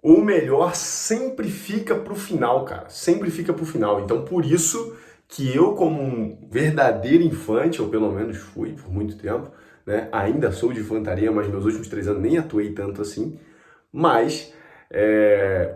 O melhor sempre fica pro final, cara. Sempre fica pro final. Então, por isso que eu, como um verdadeiro infante, ou pelo menos fui por muito tempo, né? Ainda sou de infantaria, mas meus últimos 3 anos nem atuei tanto assim. Mas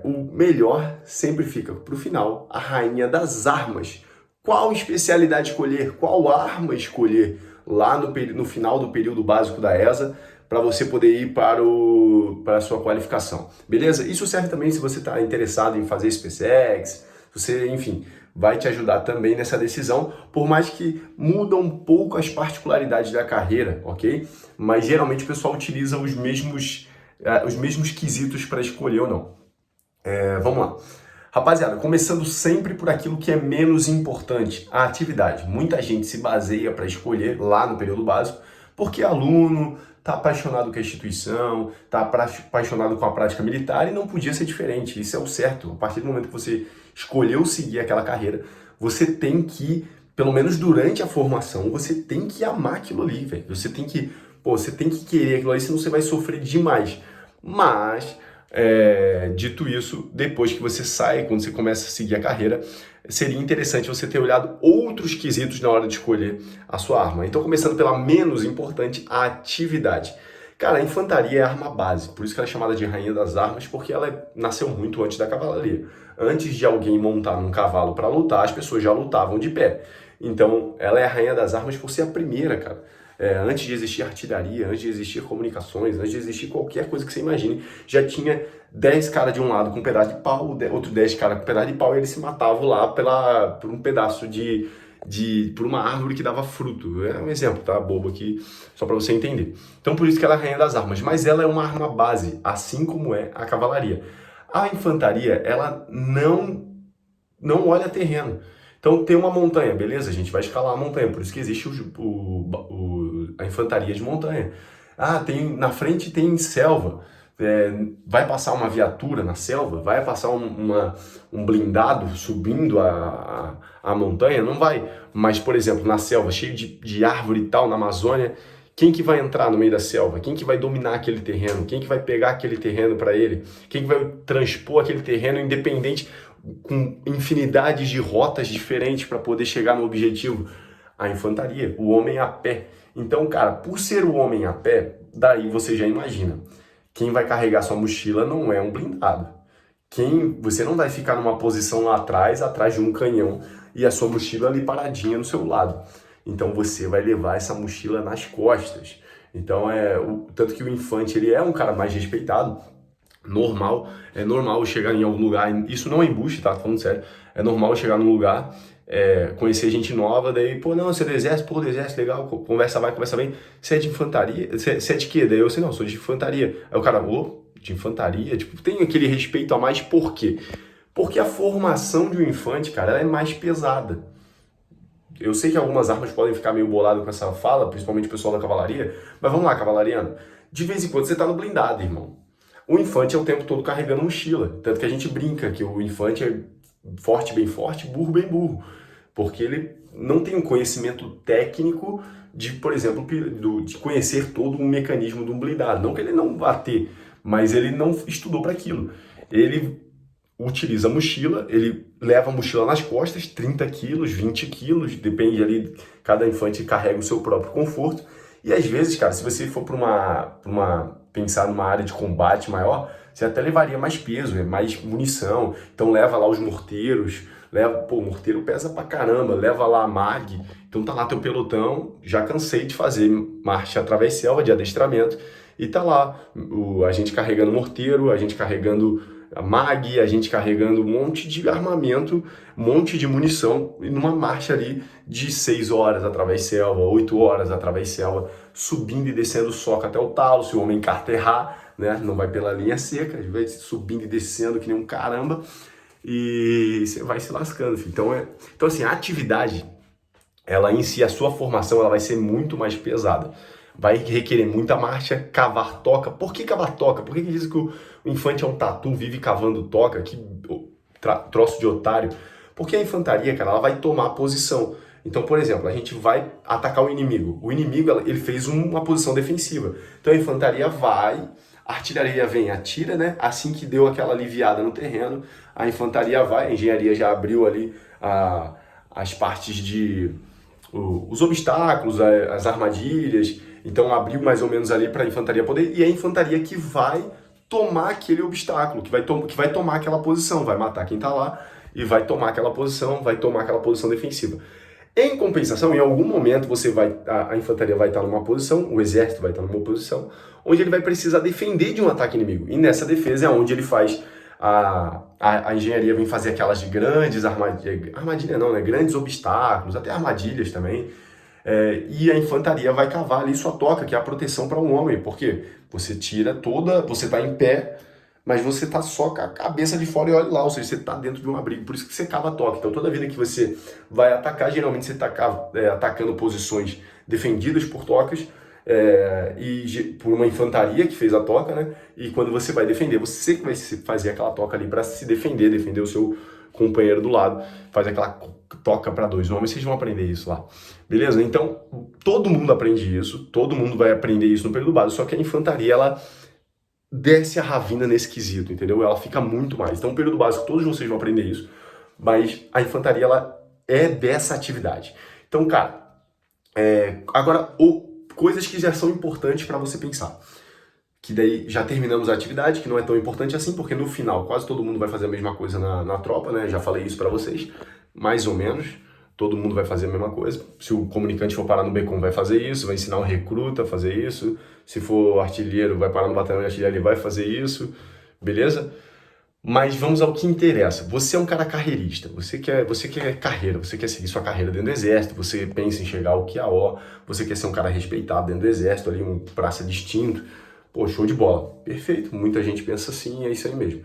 o melhor sempre fica pro final, a rainha das armas. Qual especialidade escolher? Qual arma escolher lá no final do período básico da ESA? Para você poder ir para a sua qualificação. Beleza? Isso serve também se você está interessado em fazer SpaceX, você, enfim, vai te ajudar também nessa decisão, por mais que muda um pouco as particularidades da carreira, ok? Mas geralmente o pessoal utiliza os mesmos quesitos para escolher ou não. Vamos lá. Rapaziada, começando sempre por aquilo que é menos importante, a atividade. Muita gente se baseia para escolher lá no período básico, porque aluno está apaixonado com a instituição, está apaixonado com a prática militar e não podia ser diferente. Isso é o certo. A partir do momento que você escolheu seguir aquela carreira, você tem que, pelo menos durante a formação, você tem que amar aquilo ali, velho. Você tem que querer aquilo ali, senão você vai sofrer demais. Mas dito isso, depois que você sai, quando você começa a seguir a carreira, seria interessante você ter olhado outros quesitos na hora de escolher a sua arma. Então, começando pela menos importante, a atividade. Cara, a infantaria é a arma base, por isso que ela é chamada de rainha das armas, porque ela nasceu muito antes da cavalaria. Antes de alguém montar num cavalo para lutar, as pessoas já lutavam de pé. Então, ela é a rainha das armas por ser a primeira, cara. Antes de existir artilharia, antes de existir comunicações, antes de existir qualquer coisa que você imagine, já tinha 10 caras de um lado com um pedaço de pau, outro 10 caras com um pedaço de pau, e eles se matavam lá por um pedaço por uma árvore que dava fruto. É um exemplo, tá? Bobo aqui, só para você entender. Então, por isso que ela é a rainha das armas. Mas ela é uma arma base, assim como é a cavalaria. A infantaria, ela não olha terreno. Então tem uma montanha, beleza? A gente vai escalar a montanha, por isso que existe a infantaria de montanha. Na frente tem selva. Vai passar uma viatura na selva? Vai passar um blindado subindo a montanha? Não vai. Mas, por exemplo, na selva, cheio de árvore e tal, na Amazônia, quem que vai entrar no meio da selva? Quem que vai dominar aquele terreno? Quem que vai pegar aquele terreno para ele? Quem que vai transpor aquele terreno independente, com infinidades de rotas diferentes para poder chegar no objetivo? A infantaria, o homem a pé. Então, cara, por ser o homem a pé, daí você já imagina. Quem vai carregar sua mochila não é um blindado. Você não vai ficar numa posição lá atrás de um canhão, e a sua mochila ali paradinha no seu lado. Então você vai levar essa mochila nas costas. Então tanto que o infante, ele é um cara mais respeitado. É normal chegar em algum lugar, isso não é embuste, tá? Tô falando sério. É normal chegar num lugar, conhecer gente nova, daí, pô, não, você é do exército, pô, do exército, legal, conversa vai, conversa bem. Você é de infantaria? Você é de quê? Daí eu sei, não, sou de infantaria. Aí o cara, de infantaria? Tipo, tem aquele respeito a mais, por quê? Porque a formação de um infante, cara, ela é mais pesada. Eu sei que algumas armas podem ficar meio bolado com essa fala, principalmente o pessoal da cavalaria, mas vamos lá, cavalariano. De vez em quando você tá no blindado, irmão. O infante é o tempo todo carregando mochila. Tanto que a gente brinca que o infante é forte, bem forte, burro, bem burro. Porque ele não tem um conhecimento técnico de, por exemplo, de conhecer todo um mecanismo de um blindado. Não que ele não vá ter, mas ele não estudou para aquilo. Ele utiliza a mochila, ele leva a mochila nas costas, 30 quilos, 20 quilos, depende ali, cada infante carrega o seu próprio conforto. E às vezes, cara, se você for pensar numa área de combate maior, você até levaria mais peso, mais munição. Então leva lá os morteiros, o morteiro pesa pra caramba, leva lá a mag. Então tá lá teu pelotão, já cansei de fazer marcha através selva de adestramento, e tá lá a gente carregando morteiro, a gente carregando a mag, a gente carregando um monte de armamento, um monte de munição, e numa marcha ali de 6 horas através selva, 8 horas através selva, subindo e descendo soca até o talo, se o homem carta errar, né, não vai pela linha seca, vai subindo e descendo que nem um caramba, e você vai se lascando, filho. Então assim, a atividade, ela em si, a sua formação, ela vai ser muito mais pesada. Vai requerer muita marcha, cavar toca. Por que cavar toca? Por que diz que o infante é um tatu, vive cavando toca? Que troço de otário. Porque a infantaria, cara, ela vai tomar posição. Então, por exemplo, a gente vai atacar o inimigo. O inimigo, ele fez uma posição defensiva. Então a infantaria vai A artilharia vem, atira, né? Assim que deu aquela aliviada no terreno, a infantaria vai, a engenharia já abriu ali as partes os obstáculos, as armadilhas, então abriu mais ou menos ali para a infantaria poder, e é a infantaria que vai tomar aquele obstáculo, que vai tomar aquela posição, vai matar quem está lá e vai tomar aquela posição defensiva. Em compensação, em algum momento a infantaria vai estar numa posição, o exército vai estar numa posição, onde ele vai precisar defender de um ataque inimigo. E nessa defesa é onde ele faz a engenharia vem fazer aquelas grandes armadilhas não, né? Grandes obstáculos, até armadilhas também. E a infantaria vai cavar ali sua toca, que é a proteção para um homem, porque você você está em pé, mas você está só com a cabeça de fora e olha lá, ou seja, você está dentro de um abrigo, por isso que você cava a toca. Então toda vida que você vai atacar, geralmente você está atacando posições defendidas por tocas, por uma infantaria que fez a toca, né? E quando você vai defender, você que vai fazer aquela toca ali para se defender o seu companheiro do lado, faz aquela toca para dois homens, vocês vão aprender isso lá, beleza? Então, todo mundo aprende isso, todo mundo vai aprender isso no período básico, só que a infantaria, ela desce a ravina nesse quesito, entendeu? Ela fica muito mais. Então, no período básico, todos vocês vão aprender isso, mas a infantaria, ela é dessa atividade. Então, cara, agora, coisas que já são importantes para você pensar. Que daí já terminamos a atividade, que não é tão importante assim, porque no final quase todo mundo vai fazer a mesma coisa na tropa, né? Já falei isso para vocês, mais ou menos. Todo mundo vai fazer a mesma coisa. Se o comunicante for parar no Becom, vai fazer isso, vai ensinar o recruta a fazer isso. Se for artilheiro, vai parar no batalhão de artilharia, ele vai fazer isso, beleza? Mas vamos ao que interessa. Você é um cara carreirista, você quer carreira, você quer seguir sua carreira dentro do exército, você pensa em chegar ao QAO, você quer ser um cara respeitado dentro do exército, ali um praça distinto. Pô, show de bola. Perfeito. Muita gente pensa assim, é isso aí mesmo.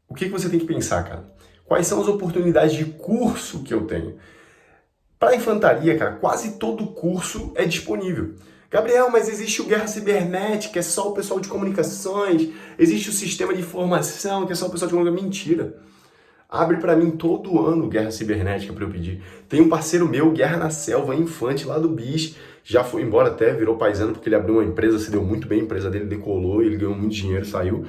O que você tem que pensar, cara? Quais são as oportunidades de curso que eu tenho? Para a infantaria, cara, quase todo curso é disponível. Gabriel, mas existe o Guerra Cibernética, é só o pessoal de comunicações, existe o sistema de informação, que é só o pessoal de comunicações. Mentira. Abre para mim todo ano Guerra Cibernética para eu pedir. Tem um parceiro meu, Guerra na Selva, Infante, lá do BIS, já foi embora até, virou paisano, porque ele abriu uma empresa, se deu muito bem, a empresa dele decolou, ele ganhou muito dinheiro, saiu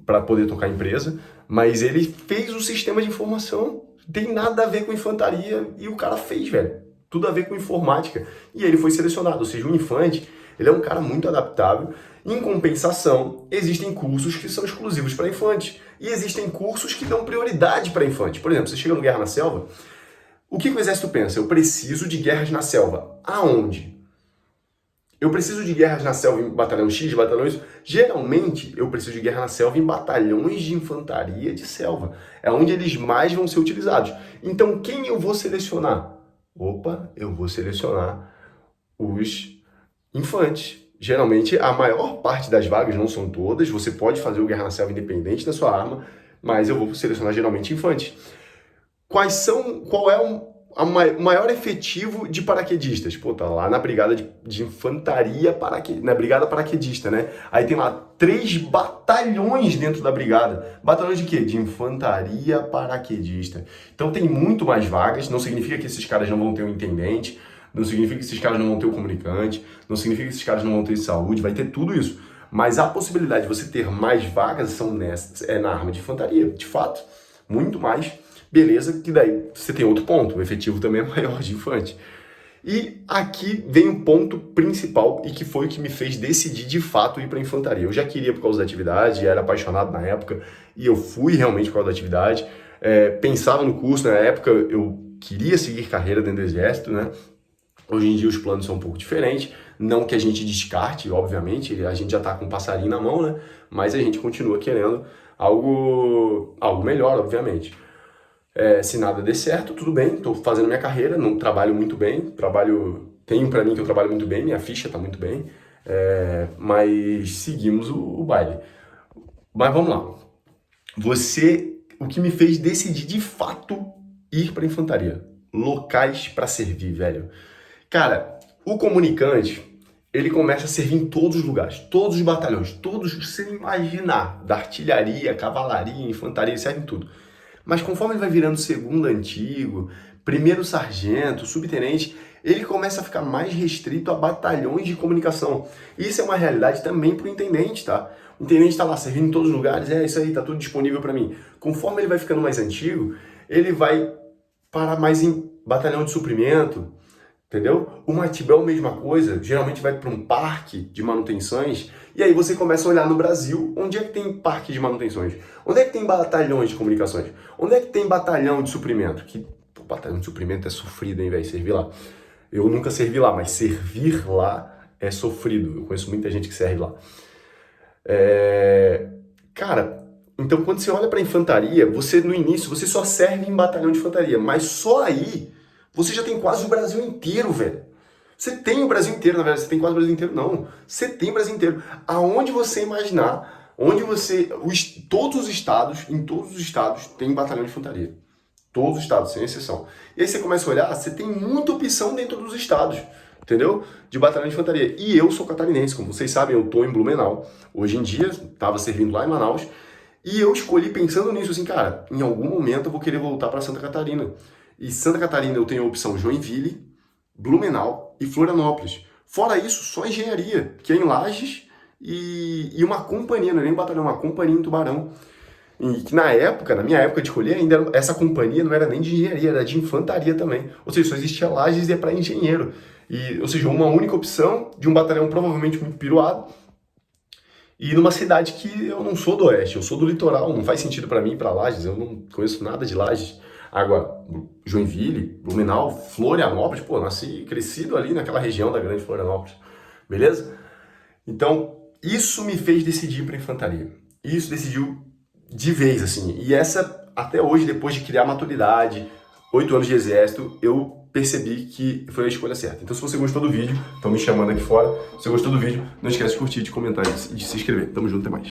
para poder tocar a empresa, mas ele fez o sistema de informação, tem nada a ver com infantaria, e o cara fez, velho, tudo a ver com informática, e ele foi selecionado, ou seja, o Infante, ele é um cara muito adaptável. Em compensação, existem cursos que são exclusivos para Infante, e existem cursos que dão prioridade para Infante. Por exemplo, você chega no Guerra na Selva, o que o exército pensa? Eu preciso de guerras na selva. Aonde? Eu preciso de guerras na selva em batalhão X, batalhão Y. Geralmente, eu preciso de guerra na selva em batalhões de infantaria de selva. É onde eles mais vão ser utilizados. Então, quem eu vou selecionar? Opa, eu vou selecionar os infantes. Geralmente, a maior parte das vagas, não são todas, você pode fazer o Guerra na Selva independente da sua arma, mas eu vou selecionar geralmente infantes. Qual é o maior efetivo de paraquedistas? Pô, tá lá na brigada de infantaria, na brigada paraquedista, né? Aí tem lá 3 batalhões dentro da brigada. Batalhões de quê? De infantaria paraquedista. Então tem muito mais vagas, não significa que esses caras não vão ter um intendente, não significa que esses caras não vão ter um comunicante, não significa que esses caras não vão ter saúde, vai ter tudo isso. Mas a possibilidade de você ter mais vagas é na arma de infantaria, de fato, muito mais. Beleza, que daí você tem outro ponto, o efetivo também é maior de infante. E aqui vem o ponto principal e que foi o que me fez decidir de fato ir para a infantaria. Eu já queria por causa da atividade, era apaixonado na época e eu fui realmente por causa da atividade. Pensava no curso, na época eu queria seguir carreira dentro do exército, né? Hoje em dia os planos são um pouco diferentes, não que a gente descarte, obviamente, a gente já está com um passarinho na mão, né? Mas a gente continua querendo algo melhor, obviamente. Se nada der certo, tudo bem, estou fazendo minha carreira, não trabalho muito bem, tenho para mim que eu trabalho muito bem, minha ficha está muito bem, mas seguimos o baile. Mas vamos lá. O que me fez decidir de fato ir para a infantaria? Locais para servir, velho. Cara, o comunicante, ele começa a servir em todos os lugares, todos os batalhões, todos que você imaginar, da artilharia, cavalaria, infantaria, serve em tudo. Mas conforme ele vai virando segundo antigo, primeiro sargento, subtenente, ele começa a ficar mais restrito a batalhões de comunicação. Isso é uma realidade também para o intendente, tá? O intendente está lá servindo em todos os lugares, isso aí, tá tudo disponível para mim. Conforme ele vai ficando mais antigo, ele vai parar mais em batalhão de suprimento, entendeu? O Matibel, mesma coisa, geralmente vai para um parque de manutenções, e aí você começa a olhar no Brasil, onde é que tem parque de manutenções? Onde é que tem batalhões de comunicações? Onde é que tem batalhão de suprimento? Que pô, batalhão de suprimento é sofrido, hein, velho, servir lá. Eu nunca servi lá, mas servir lá é sofrido. Eu conheço muita gente que serve lá. Cara, então quando você olha para infantaria, você no início, você só serve em batalhão de infantaria, mas só aí você já tem quase o Brasil inteiro, velho. Você tem o Brasil inteiro, na verdade, você tem quase o Brasil inteiro, não. Você tem o Brasil inteiro. Aonde você imaginar, todos os estados, em todos os estados, tem batalhão de infantaria. Todos os estados, sem exceção. E aí você começa a olhar, você tem muita opção dentro dos estados, entendeu? De batalhão de infantaria. E eu sou catarinense, como vocês sabem, eu tô em Blumenau. Hoje em dia, estava servindo lá em Manaus. E eu escolhi pensando nisso, assim, cara, em algum momento eu vou querer voltar para Santa Catarina. E Santa Catarina eu tenho a opção Joinville, Blumenau e Florianópolis. Fora isso, só engenharia, que é em Lages e uma companhia, não é nem um batalhão, uma companhia em Tubarão. E que na minha época de escolher, ainda essa companhia não era nem de engenharia, era de infantaria também. Ou seja, só existia Lages e é para engenheiro. Ou seja, uma única opção de um batalhão provavelmente muito piruado. E numa cidade que eu não sou do oeste, eu sou do litoral, não faz sentido para mim ir para Lages, eu não conheço nada de Lages. Agora, Joinville, Blumenau, Florianópolis, pô, nasci crescido ali naquela região da grande Florianópolis, beleza? Então, isso me fez decidir para infantaria. Isso decidiu de vez, assim. E essa, até hoje, depois de criar maturidade, 8 anos de exército, eu percebi que foi a escolha certa. Então, se você gostou do vídeo, estão me chamando aqui fora. Se você gostou do vídeo, não esquece de curtir, de comentar e de se inscrever. Tamo junto, até mais.